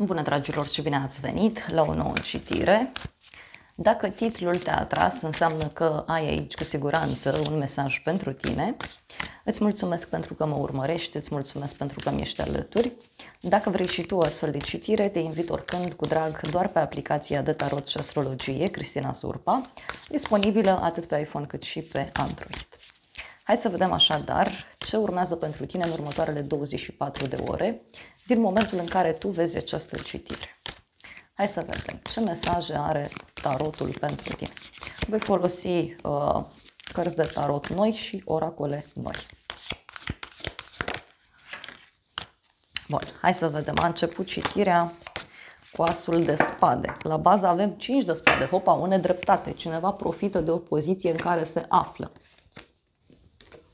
Bună, dragilor, și bine ați venit la o nouă citire. Dacă titlul te-a atras, înseamnă că ai aici cu siguranță un mesaj pentru tine. Îți mulțumesc pentru că mă urmărești, îți mulțumesc pentru că mi ești alături. Dacă vrei și tu o astfel de citire, te invit oricând cu drag doar pe aplicația de tarot și astrologie Cristina Surpa, disponibilă atât pe iPhone cât și pe Android. Hai să vedem așadar ce urmează pentru tine în următoarele 24 de ore, din momentul în care tu vezi această citire. Hai să vedem ce mesaje are tarotul pentru tine. Voi folosi cărți de tarot noi și oracole noi. Bun, hai să vedem. A început citirea cu asul de spade. La bază avem 5 de spade. Hopa, o nedreptate. Cineva profită de o poziție în care se află.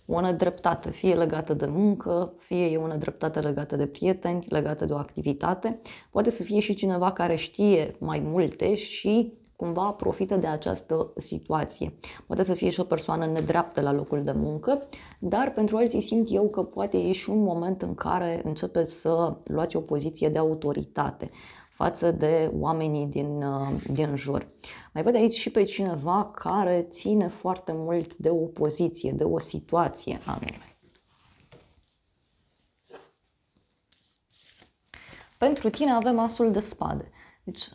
O nedreptate, fie legată de muncă, fie e o nedreptate legată de prieteni, legată de o activitate. Poate să fie și cineva care știe mai multe și cumva profită de această situație. Poate să fie și o persoană nedreaptă la locul de muncă, dar pentru alții simt eu că poate e și un moment în care începeți să luați o poziție de autoritate față de oamenii din jur. Mai văd aici și pe cineva care ține foarte mult de o poziție, de o situație anume. Pentru tine avem asul de spade. Deci,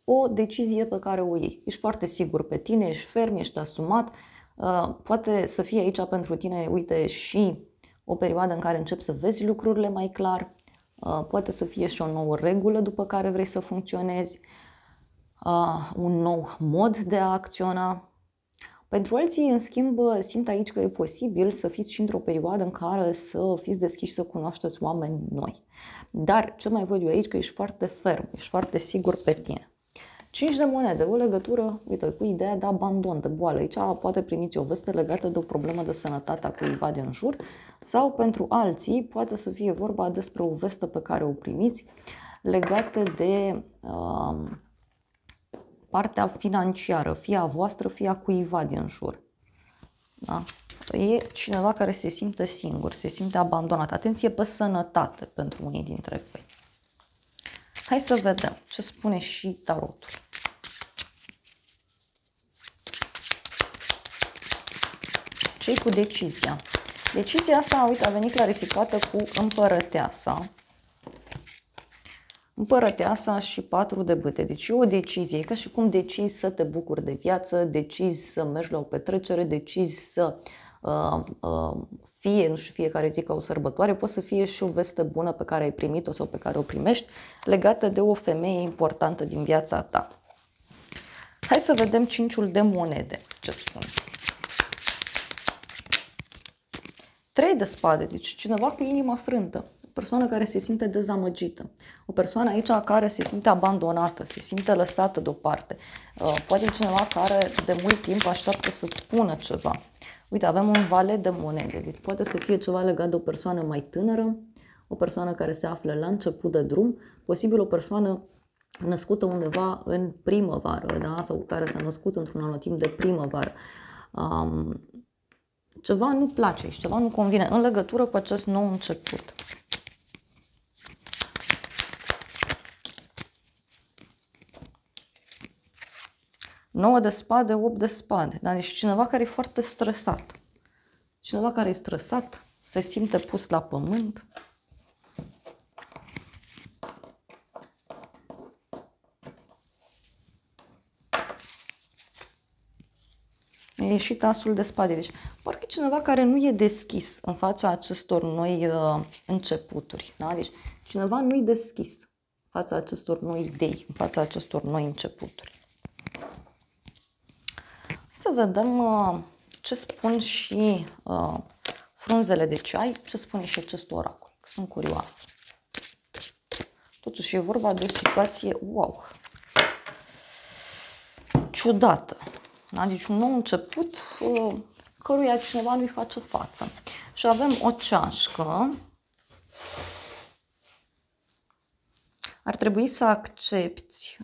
o decizie pe care o iei. Ești foarte sigur pe tine, ești ferm, ești asumat. Poate să fie aici pentru tine, uite, și o perioadă în care începi să vezi lucrurile mai clar. Poate să fie și o nouă regulă după care vrei să funcționezi, un nou mod de a acționa. Pentru alții, în schimb, simt aici că e posibil să fiți și într-o perioadă în care să fiți deschiși să cunoașteți oameni noi. Dar ce mai văd eu aici, că ești foarte ferm, ești foarte sigur pe tine. 5 de monede, o legătură, uite, cu ideea de abandon, de boală. Aici poate primiți o veste legată de o problemă de sănătate a cuiva din jur sau pentru alții poate să fie vorba despre o veste pe care o primiți legată de partea financiară, fie a voastră, fie a cuiva din jur. Da? E cineva care se simte singur, se simte abandonat. Atenție pe sănătate pentru unii dintre voi. Hai să vedem ce spune și tarotul. Ce-i cu decizia? Decizia asta, uite, a venit clarificată cu împărăteasa. Împărăteasa și 4 de bâte. Deci e o decizie, e ca și cum decizi să te bucuri de viață, decizi să mergi la o petrecere, decizi să fie, nu știu, fiecare zi ca o sărbătoare, poate să fie și o veste bună pe care ai primit-o sau pe care o primești, legată de o femeie importantă din viața ta. Hai să vedem 5-ul de monede, ce spune. 3 de spade, deci cineva cu inima frântă. O persoană care se simte dezamăgită, o persoană aici care se simte abandonată, se simte lăsată deoparte. Poate cineva care de mult timp așteaptă să-ți spună ceva. Uite, avem un valet de monede, deci poate să fie ceva legat de o persoană mai tânără, o persoană care se află la început de drum, posibil o persoană născută undeva în primăvară, da? Sau care s-a născut într-un anotimp de primăvară. Ceva nu place și ceva nu convine în legătură cu acest nou început. Nouă de spade, 8 de spade. Da? Deci cineva care e foarte stresat. Cineva care e stresat, se simte pus la pământ. E ieșit asul de spade. Deci parcă cineva care nu e deschis în fața acestor noi începuturi. Da? Deci cineva nu e deschis în fața acestor noi idei, în fața acestor noi începuturi. Să vedem ce spun și frunzele de ceai, ce spune și acest oracol. Sunt curioasă. Totuși e vorba de o situație, wow, ciudată. Da? Deci un nou început căruia cineva nu-i face față. Și avem o ceașcă. Ar trebui să accepti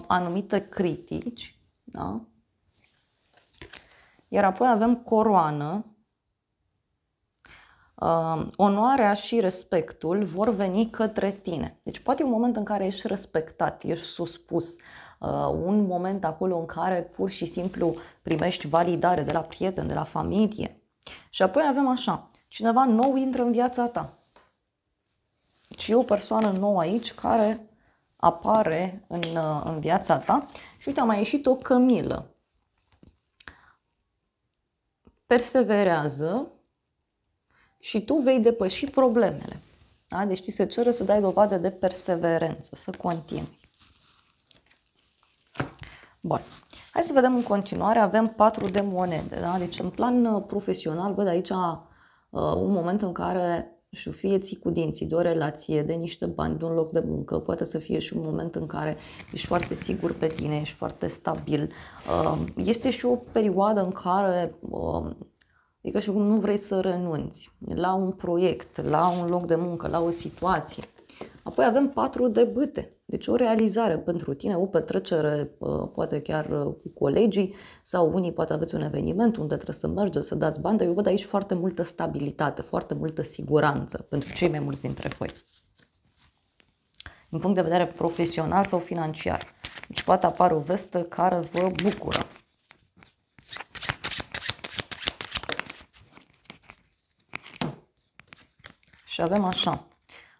anumite critici, da? Iar apoi avem coroană. Onoarea și respectul vor veni către tine. Deci poate e un moment în care ești respectat, ești suspus, un moment acolo în care pur și simplu primești validare de la prieteni, de la familie. Și apoi avem așa, cineva nou intră în viața ta. Deci e o persoană nouă aici care apare în viața ta și uite, a mai ieșit o cămilă. Perseverează și tu vei depăși problemele. Da? Deci ți se cere să dai dovadă de perseverență, să continui. Bun. Hai să vedem în continuare. Avem 4 de monede. Da? Deci în plan profesional văd aici un moment în care și fie ții cu dinții de o relație, de niște bani, de un loc de muncă, poate să fie și un moment în care ești foarte sigur pe tine, ești foarte stabil. Este și o perioadă în care e ca și cum nu vrei să renunți la un proiect, la un loc de muncă, la o situație. Apoi avem 4 de bâte, deci o realizare pentru tine, o petrecere, poate chiar cu colegii sau unii poate aveți un eveniment unde trebuie să mergeți, să dați bani, dar eu văd aici foarte multă stabilitate, foarte multă siguranță pentru cei mai mulți dintre voi. Din punct de vedere profesional sau financiar. Deci poate apare o vestă care vă bucură. Și avem așa.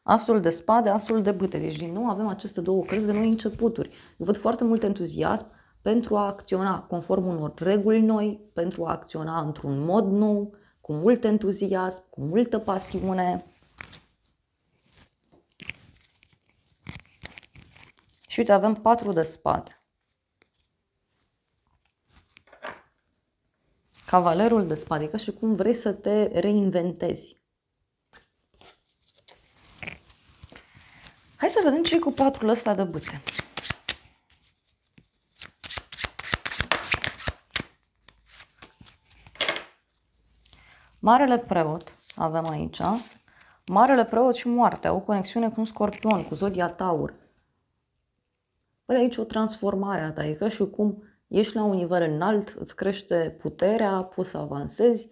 Asul de spade, asul de bâte. Deci din nou avem aceste două cărți de noi începuturi. Eu văd foarte mult entuziasm pentru a acționa conform unor reguli noi, pentru a acționa într-un mod nou, cu mult entuziasm, cu multă pasiune. Și uite, avem 4 de spade. Cavalerul de spade, ca și cum vrei să te reinventezi. Hai să vedem ce cu 4 ăsta de bâte. Marele preot avem aici. Marele preot și moartea, o conexiune cu un scorpion, cu zodia Taur. Văd aici o transformare a ta, e ca și cum ești la un nivel înalt, îți crește puterea, poți să avansezi.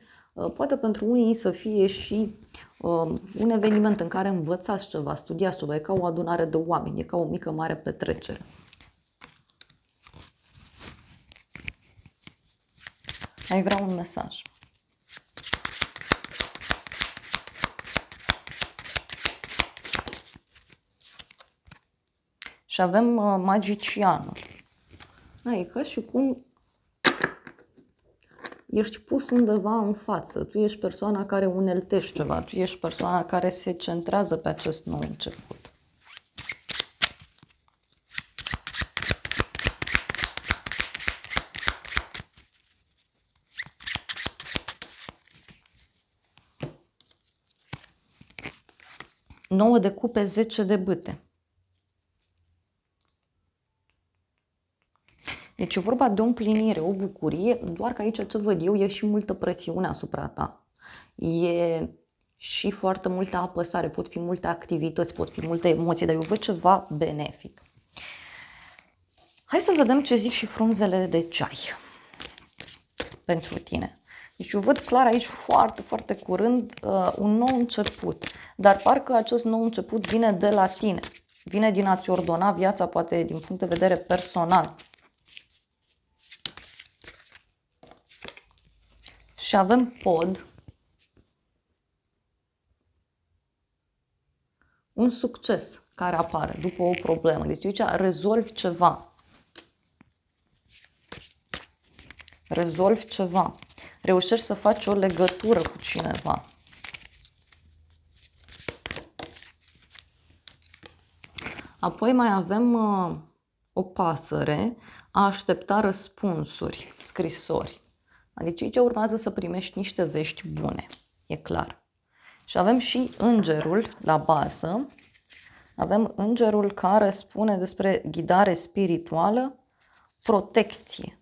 Poate pentru unii să fie și un eveniment în care învățați ceva, studiați ceva, e ca o adunare de oameni, e ca o mică mare petrecere. Mai vreau un mesaj. Și avem magicianul. Da, e ca și cum ești pus undeva în față. Tu ești persoana care uneltești ceva. Tu ești persoana care se centrează pe acest nou început. Nouă de cupe, 10 de bâte. Deci e vorba de o împlinire, o bucurie, doar că aici ce văd eu e și multă presiune asupra ta. E și foarte multă apăsare, pot fi multe activități, pot fi multe emoții, dar eu văd ceva benefic. Hai să vedem ce zic și frunzele de ceai pentru tine. Deci eu văd clar aici foarte, foarte curând un nou început, dar parcă acest nou început vine de la tine, vine din a-ți ordona viața, poate din punct de vedere personal. Și avem pod, un succes care apare după o problemă. Deci aici rezolvi ceva. Rezolvi ceva. Reușești să faci o legătură cu cineva. Apoi mai avem o pasăre, a aștepta răspunsuri, scrisori. Deci aici urmează să primești niște vești bune, e clar. Și avem și îngerul la bază. Avem îngerul care spune despre ghidare spirituală, protecție.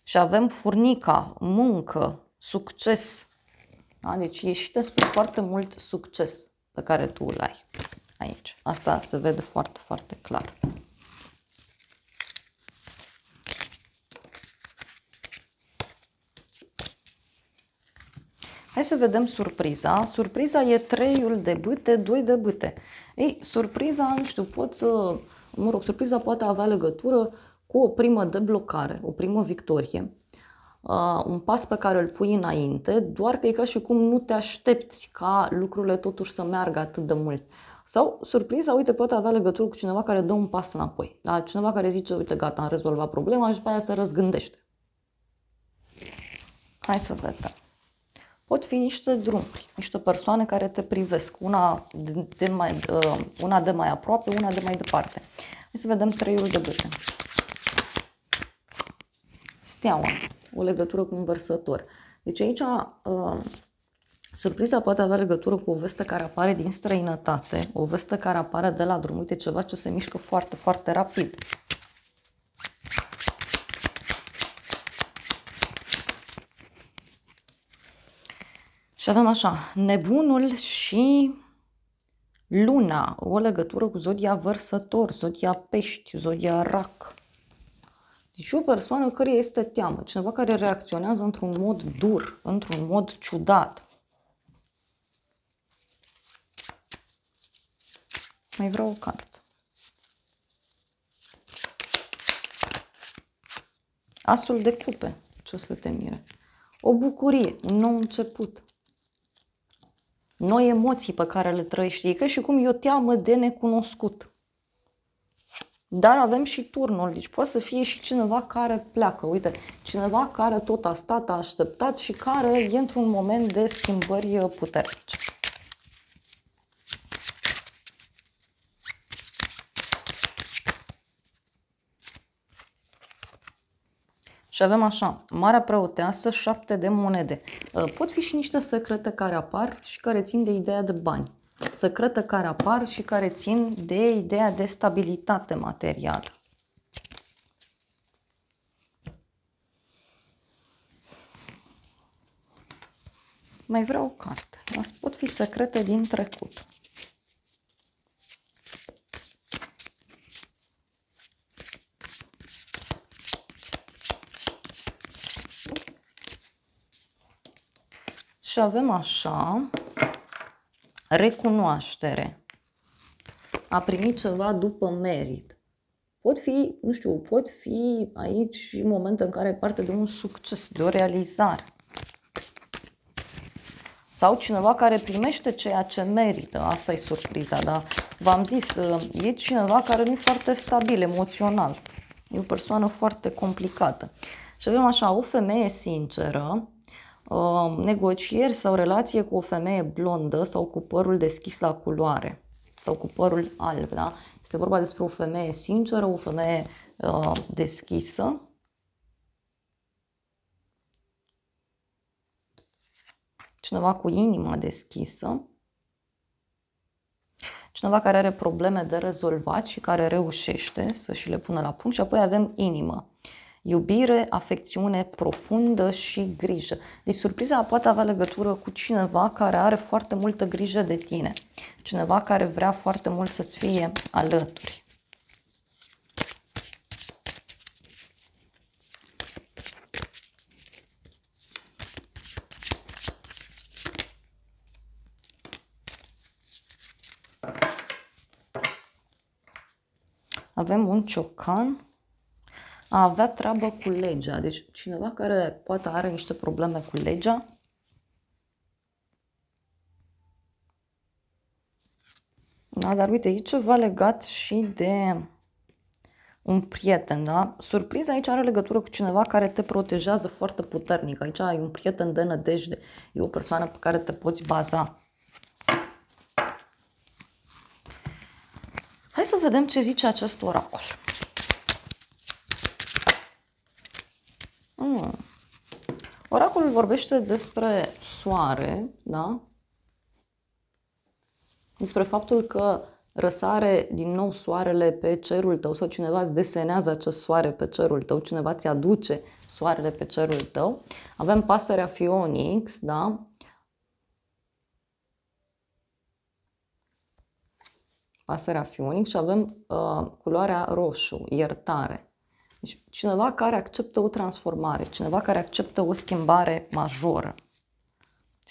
Și avem furnica, muncă, succes. Da? Deci e și despre foarte mult succes pe care tu îl ai aici. Asta se vede foarte, foarte clar. Hai să vedem surpriza. Surpriza e 3 de bâte, 2 de bâte. Ei, surpriza, nu știu, surpriza poate avea legătură cu o primă deblocare, o primă victorie. Un pas pe care îl pui înainte, doar că e ca și cum nu te aștepți ca lucrurile totuși să meargă atât de mult. Sau surpriza, uite, poate avea legătură cu cineva care dă un pas înapoi. Da? Cineva care zice, uite, gata, am rezolvat problema și după aia se răzgândește. Hai să vedem. Pot fi niște drumuri, niște persoane care te privesc, una de mai aproape, una de mai departe. Hai să vedem 3 de bâte. Steaua, o legătură cu un vărsător. Deci aici surpriza poate avea legătură cu o veste care apare din străinătate, o veste care apare de la drum. Uite, ceva ce se mișcă foarte, foarte rapid. Și avem așa, nebunul și luna, o legătură cu zodia vărsător, zodia pești, zodia rac. Deci o persoană care este teamă, cineva care reacționează într-un mod dur, într-un mod ciudat. Mai vreau o carte. Asul de cupe, ce o să te mire. O bucurie, un nou început. Noi emoții pe care le trăiești. E ca și cum e o teamă de necunoscut. Dar avem și turnul, deci poate să fie și cineva care pleacă. Uite, cineva care tot a stat, a așteptat și care e într-un moment de schimbări puternice. Și avem așa, Marea Preoteasă, 7 de monede. Pot fi și niște secrete care apar și care țin de ideea de bani. Secrete care apar și care țin de ideea de stabilitate materială. Mai vreau o carte. Pot fi secrete din trecut. Și avem așa, recunoaștere. A primit ceva după merit. Pot fi, nu știu, pot fi aici momente în care ai parte de un succes, de o realizare. Sau cineva care primește ceea ce merită. Asta e surpriza, dar v-am zis, e cineva care nu e foarte stabil emoțional. E o persoană foarte complicată. Și avem așa, o femeie sinceră, negocieri sau relație cu o femeie blondă sau cu părul deschis la culoare sau cu părul alb, da? Este vorba despre o femeie sinceră, o femeie deschisă. Cineva cu inima deschisă. Cineva care are probleme de rezolvat și care reușește să și le pună la punct. Și apoi avem inimă. Iubire, afecțiune profundă și grijă. Deci surpriza poate avea legătură cu cineva care are foarte multă grijă de tine. Cineva care vrea foarte mult să-ți fie alături. Avem un ciocan. A avea treabă cu legea. Deci cineva care poate are niște probleme cu legea. Da, dar uite, e ceva legat și de un prieten, da? Surpriza aici are legătură cu cineva care te protejează foarte puternic. Aici ai un prieten de nădejde. E o persoană pe care te poți baza. Hai să vedem ce zice acest oracol. Oracolul vorbește despre soare, da? Despre faptul că răsare din nou soarele pe cerul tău sau cineva îți desenează acest soare pe cerul tău, cineva ți aduce soarele pe cerul tău. Avem pasărea Phoenix, da? Pasărea Phoenix și avem culoarea roșu, iertare. Deci cineva care acceptă o transformare, cineva care acceptă o schimbare majoră.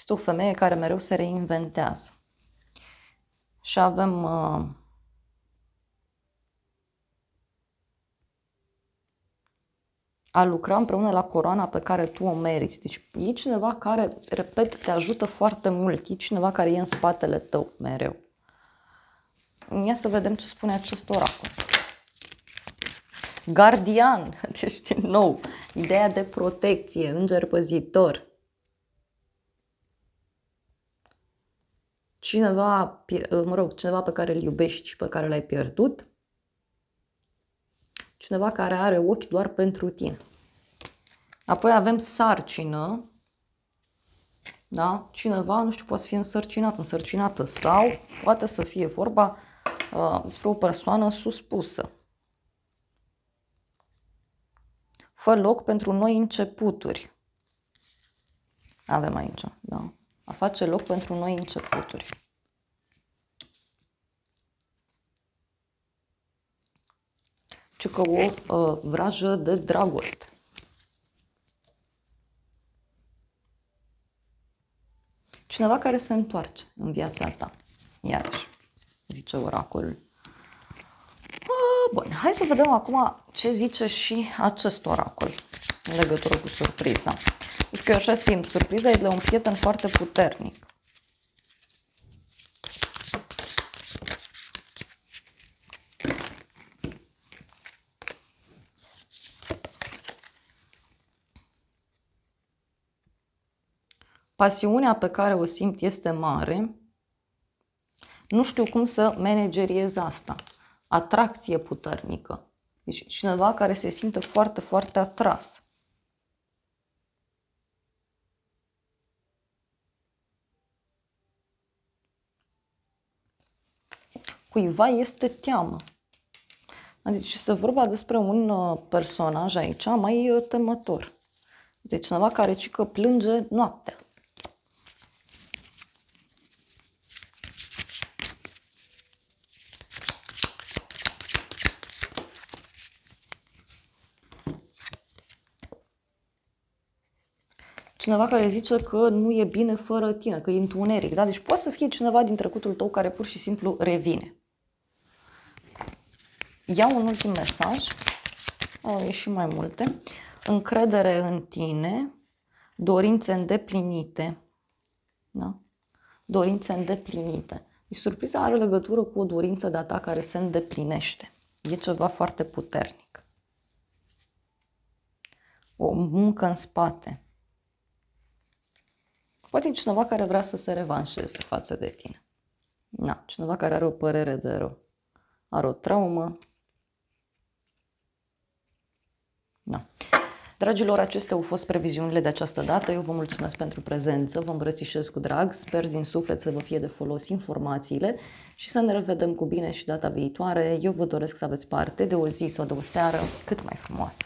Este o femeie care mereu se reinventează. Și avem a lucra împreună la coroana pe care tu o meriți. Deci e cineva care, repet, te ajută foarte mult. E cineva care e în spatele tău mereu. Ia să vedem ce spune acest oracol. Gardian, deci din nou, ideea de protecție, înger păzitor. Cineva, cineva pe care îl iubești și pe care l-ai pierdut. Cineva care are ochi doar pentru tine. Apoi avem sarcină. Da? Cineva, nu știu, poate să fie însărcinat, însărcinată sau poate să fie vorba despre o persoană suspusă. Fă loc pentru noi începuturi. Avem aici, da? A face loc pentru noi începuturi. Ci că o vrajă de dragoste. Cineva care se întoarce în viața ta. Iarăși, zice oracolul. Bun, hai să vedem acum ce zice și acest oracol în legătură cu surpriza. Deci că eu așa simt, surpriza e de un prieten foarte puternic. Pasiunea pe care o simt este mare. Nu știu cum să manageriez asta. Atracție puternică. Deci cineva care se simte foarte, foarte atras. Cuiva este teamă. Deci este vorba despre un personaj aici mai temător. Deci cineva care cică plânge noaptea. Cineva care zice că nu e bine fără tine, că e întuneric. Da? Deci poate să fie cineva din trecutul tău care pur și simplu revine. Iau un ultim mesaj. Au ieșit mai multe. Încredere în tine, dorințe îndeplinite. Da? Dorințe îndeplinite. Deci surpriza are legătură cu o dorință de-a ta care se îndeplinește. E ceva foarte puternic. O muncă în spate. Poate e cineva care vrea să se revanșeze față de tine. Da, cineva care are o părere de rău. Are o traumă. Da. Dragilor, acestea au fost previziunile de această dată. Eu vă mulțumesc pentru prezență, vă îmbrățișez cu drag, sper din suflet să vă fie de folos informațiile și să ne revedem cu bine și data viitoare. Eu vă doresc să aveți parte de o zi sau de o seară cât mai frumoasă.